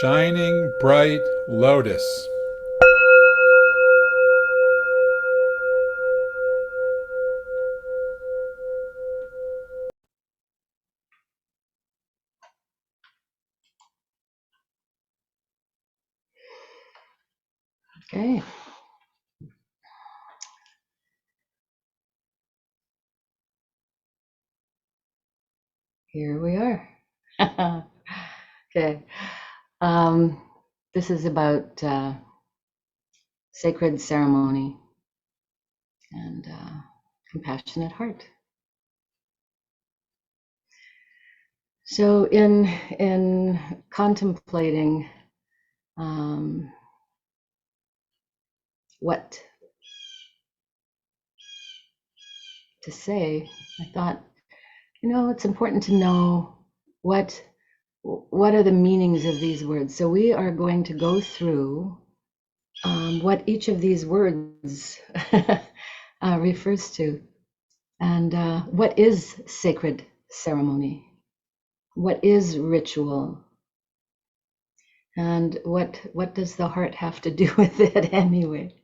shining bright lotus. Okay. Here we are. Okay. This is about sacred ceremony and compassionate heart. So in contemplating what to say, I thought, it's important to know what are the meanings of these words. So we are going to go through what each of these words refers to, and what is sacred ceremony, what is ritual, and what does the heart have to do with it anyway.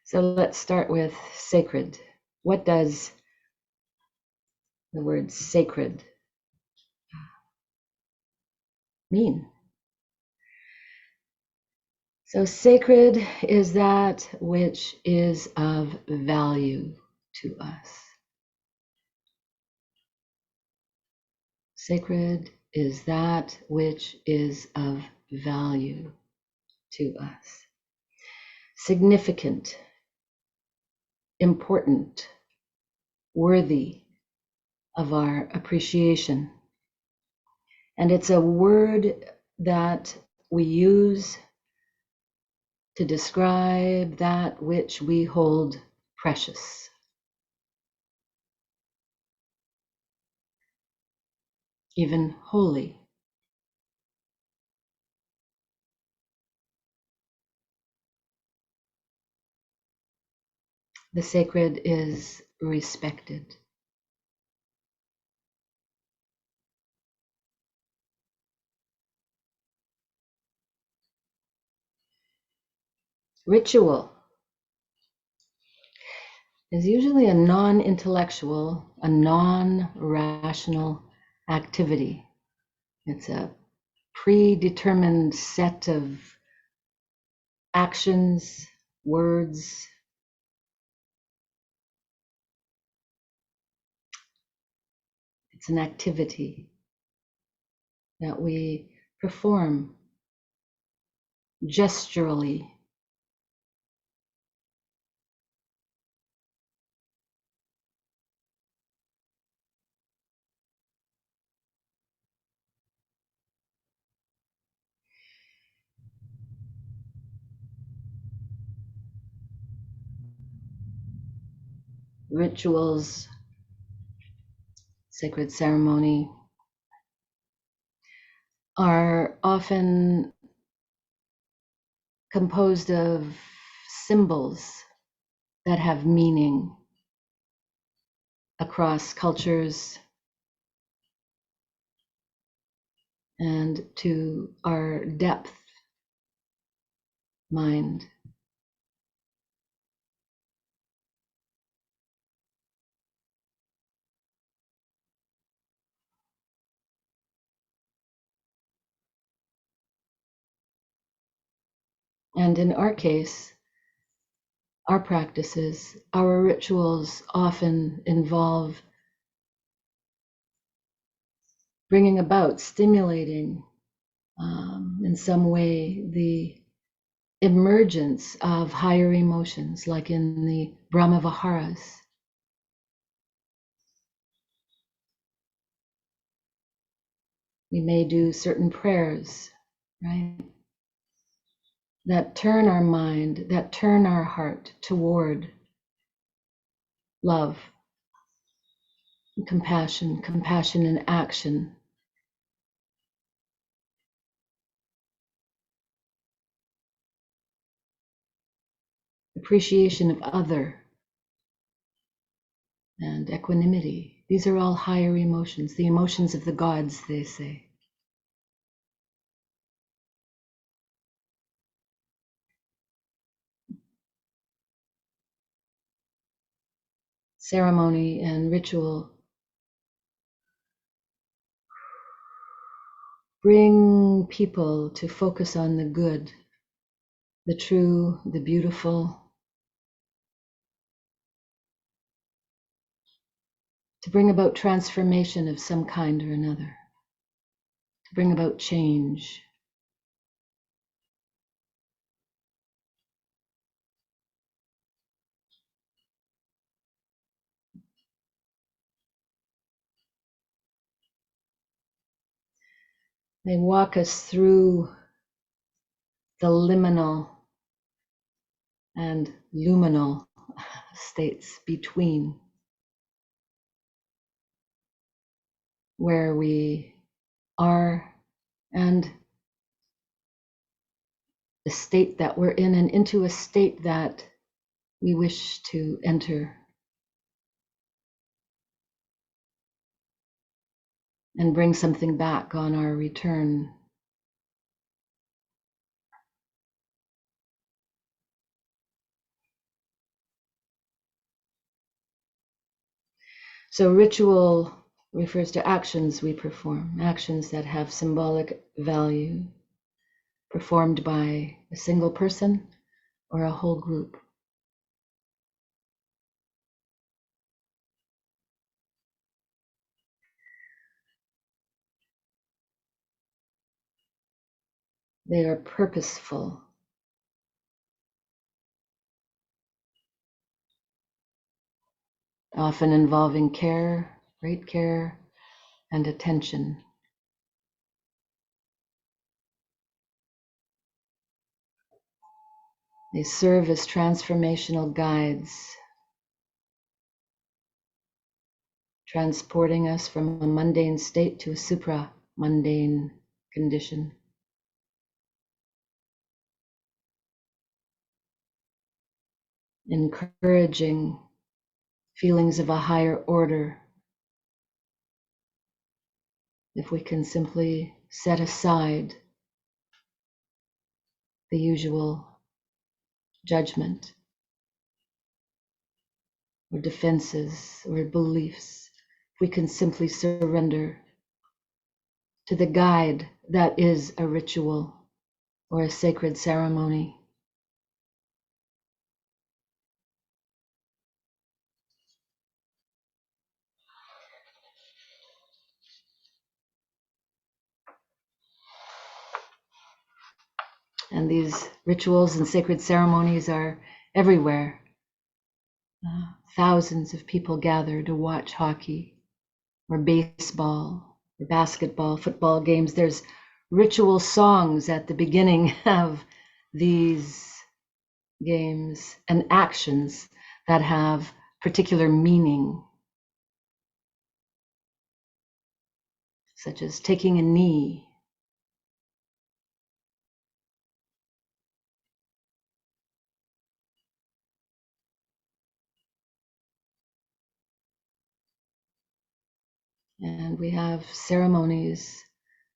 So let's start with sacred. What does the word sacred mean? So sacred is that which is of value to us. Sacred is that which is of value to us. Significant, important, worthy of our appreciation. And it's a word that we use to describe that which we hold precious. Even holy. The sacred is respected. Ritual is usually a non-intellectual, a non-rational activity. It's a predetermined set of actions, words. It's an activity that we perform gesturally. Rituals, sacred ceremony are often composed of symbols that have meaning across cultures and to our depth mind. And in our case, our practices, our rituals often involve bringing about, stimulating in some way the emergence of higher emotions, like in the Brahma Viharas. We may do certain prayers, right? That turn our mind, that turn our heart toward love, compassion, compassion in action. Appreciation of other and equanimity. These are all higher emotions, the emotions of the gods, they say. Ceremony and ritual bring people to focus on the good, the true, the beautiful, to bring about transformation of some kind or another, to bring about change. They walk us through the liminal and luminal states between, where we are and the state that we're in, and into a state that we wish to enter and bring something back on our return. So ritual refers to actions we perform, actions that have symbolic value, performed by a single person or a whole group. They are purposeful, often involving care, great care, and attention. They serve as transformational guides, transporting us from a mundane state to a supra-mundane condition. Encouraging feelings of a higher order if we can simply set aside the usual judgment or defenses or beliefs, if we can simply surrender to the guide that is a ritual or a sacred ceremony. And these rituals and sacred ceremonies are everywhere. Thousands of people gather to watch hockey or baseball or basketball, football games. There's ritual songs at the beginning of these games and actions that have particular meaning, such as taking a knee, and we have ceremonies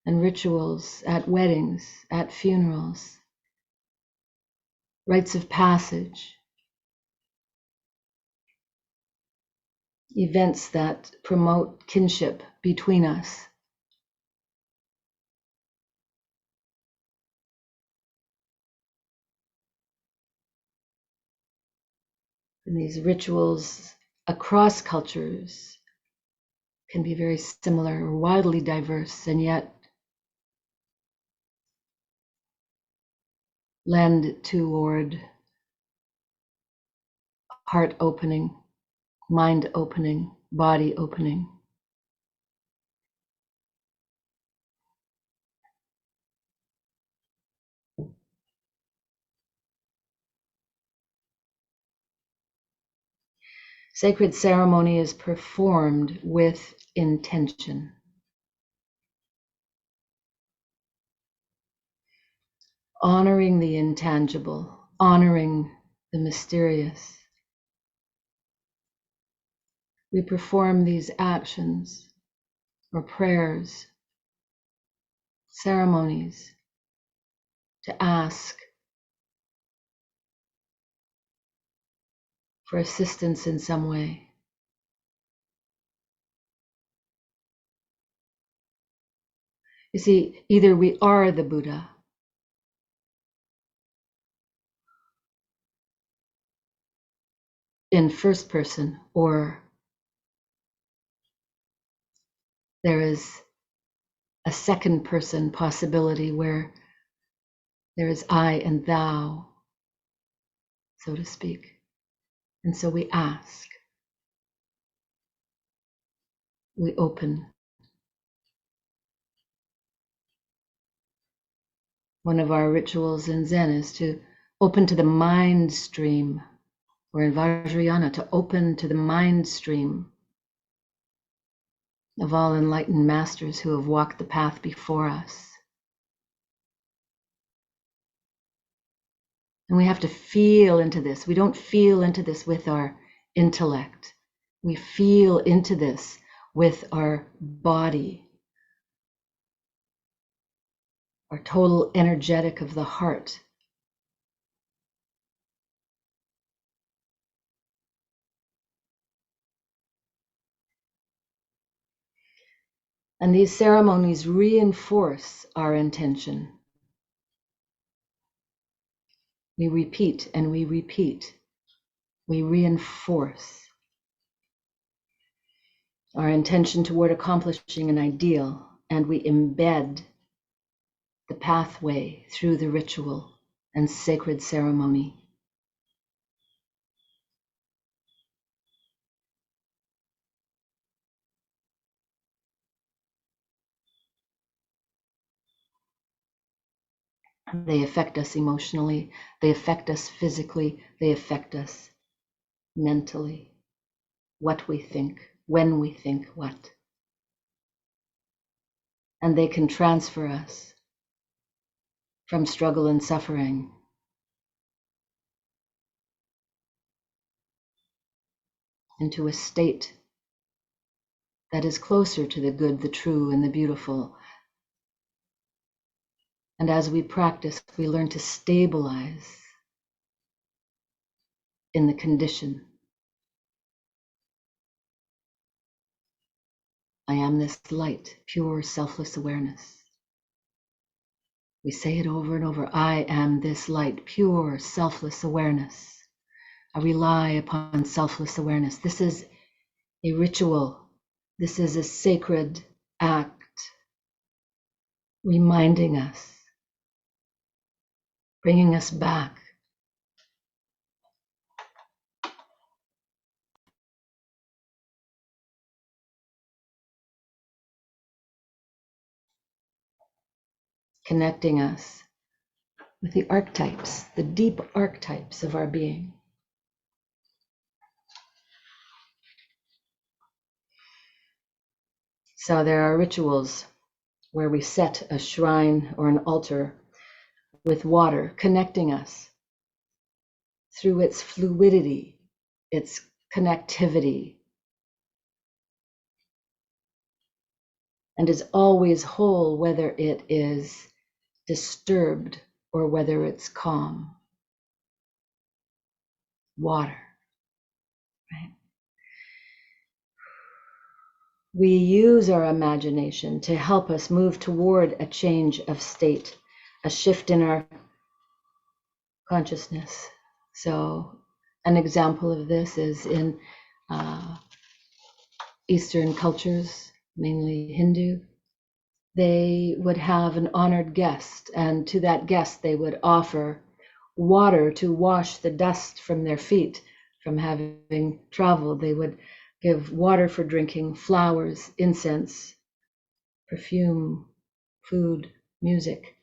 and rituals at weddings, at funerals, rites of passage, events that promote kinship between us. And these rituals across cultures can be very similar or wildly diverse, and yet lend toward heart opening, mind opening, body opening. Sacred ceremony is performed with intention. Honoring the intangible, honoring the mysterious. we perform these actions or prayers, ceremonies, to ask for assistance in some way. You see, either we are the Buddha in first person, or there is a second person possibility where there is I and thou, so to speak. And so we ask, we open. One of our rituals in Zen is to open to the mind stream, or in Vajrayana, to open to the mind stream of all enlightened masters who have walked the path before us. And we have to feel into this. We don't feel into this with our intellect. We feel into this with our body, our total energetic of the heart. And these ceremonies reinforce our intention. We repeat and we repeat. We reinforce our intention toward accomplishing an ideal, and we embed the pathway through the ritual and sacred ceremony. They affect us emotionally, they affect us physically, they affect us mentally. What we think, when we think what. And they can transfer us from struggle and suffering into a state that is closer to the good, the true, and the beautiful. And as we practice, we learn to stabilize in the condition. I am this light, pure, selfless awareness. We say it over and over. I am this light, pure, selfless awareness. I rely upon selfless awareness. This is a ritual. This is a sacred act reminding us, bringing us back. Connecting us with the archetypes, the deep archetypes of our being. So there are rituals where we set a shrine or an altar with water, connecting us through its fluidity, its connectivity, and is always whole, whether it is disturbed or whether it's calm. Water, right? We use our imagination to help us move toward a change of state, a shift in our consciousness. So an example of this is in Eastern cultures, mainly Hindu. They would have an honored guest, and to that guest they would offer water to wash the dust from their feet from having traveled. They would give water for drinking, flowers, incense, perfume, food, music.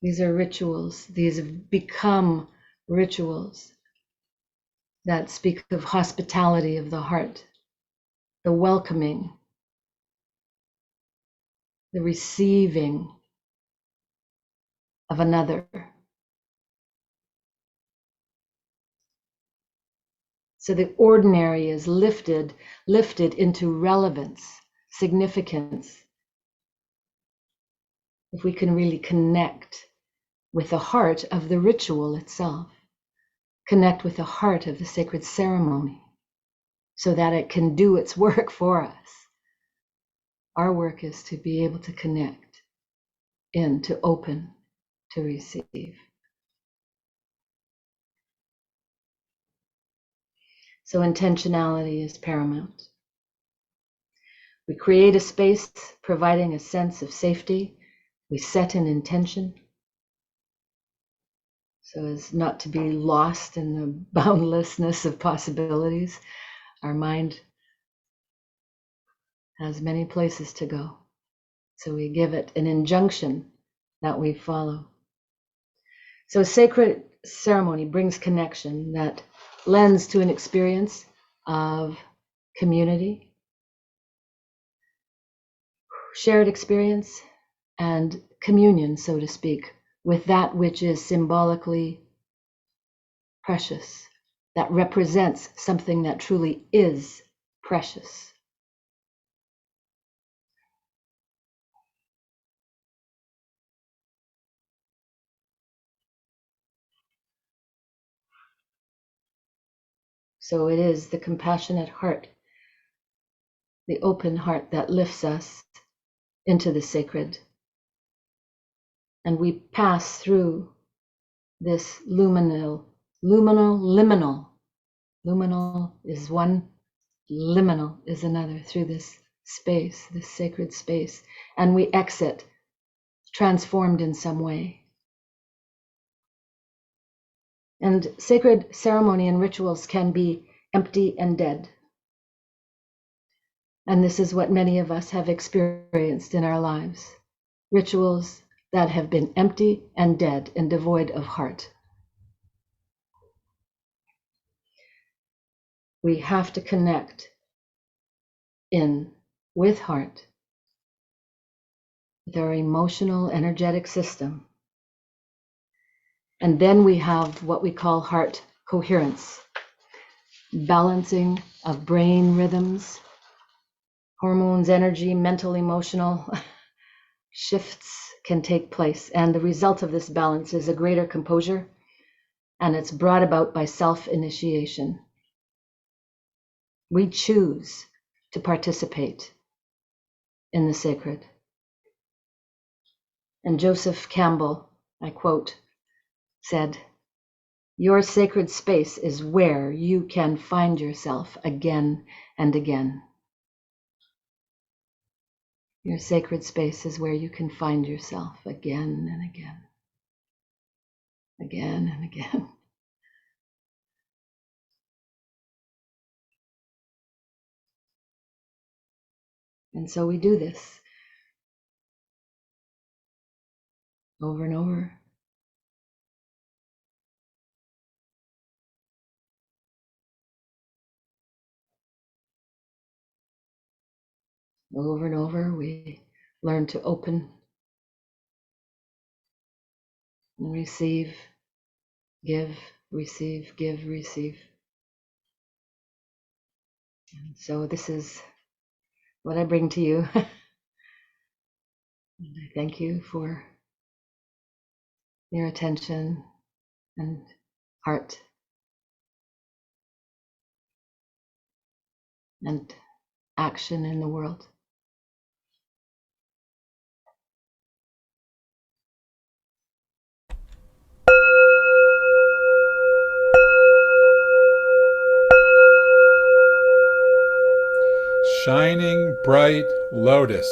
These are rituals. These have become rituals that speak of hospitality of the heart, the welcoming, the receiving of another. So the ordinary is lifted into relevance, significance. If we can really connect with the heart of the ritual itself, connect with the heart of the sacred ceremony so that it can do its work for us. Our work is to be able to connect in, to open, to receive. So intentionality is paramount. We create a space providing a sense of safety. We set an intention so as not to be lost in the boundlessness of possibilities. Our mind has many places to go. So we give it an injunction that we follow. So sacred ceremony brings connection that lends to an experience of community, shared experience, and communion, so to speak, with that which is symbolically precious, that represents something that truly is precious. So it is the compassionate heart, the open heart that lifts us into the sacred. And we pass through this liminal is one, liminal is another, through this space, this sacred space, and we exit transformed in some way. And sacred ceremony and rituals can be empty and dead. And this is what many of us have experienced in our lives. Rituals that have been empty and dead and devoid of heart. We have to connect in with heart, with our emotional, energetic system. And then we have what we call heart coherence, balancing of brain rhythms, hormones, energy, mental, emotional shifts can take place. And the result of this balance is a greater composure, and it's brought about by self-initiation. We choose to participate in the sacred. And Joseph Campbell, I quote, said, "Your sacred space is where you can find yourself again and again." Your sacred space is where you can find yourself again and again, again and again. And so we do this over and over. Over and over, we learn to open and receive, give, receive, give, receive. And so this is what I bring to you. And I thank you for your attention and heart and action in the world. Shining bright lotus.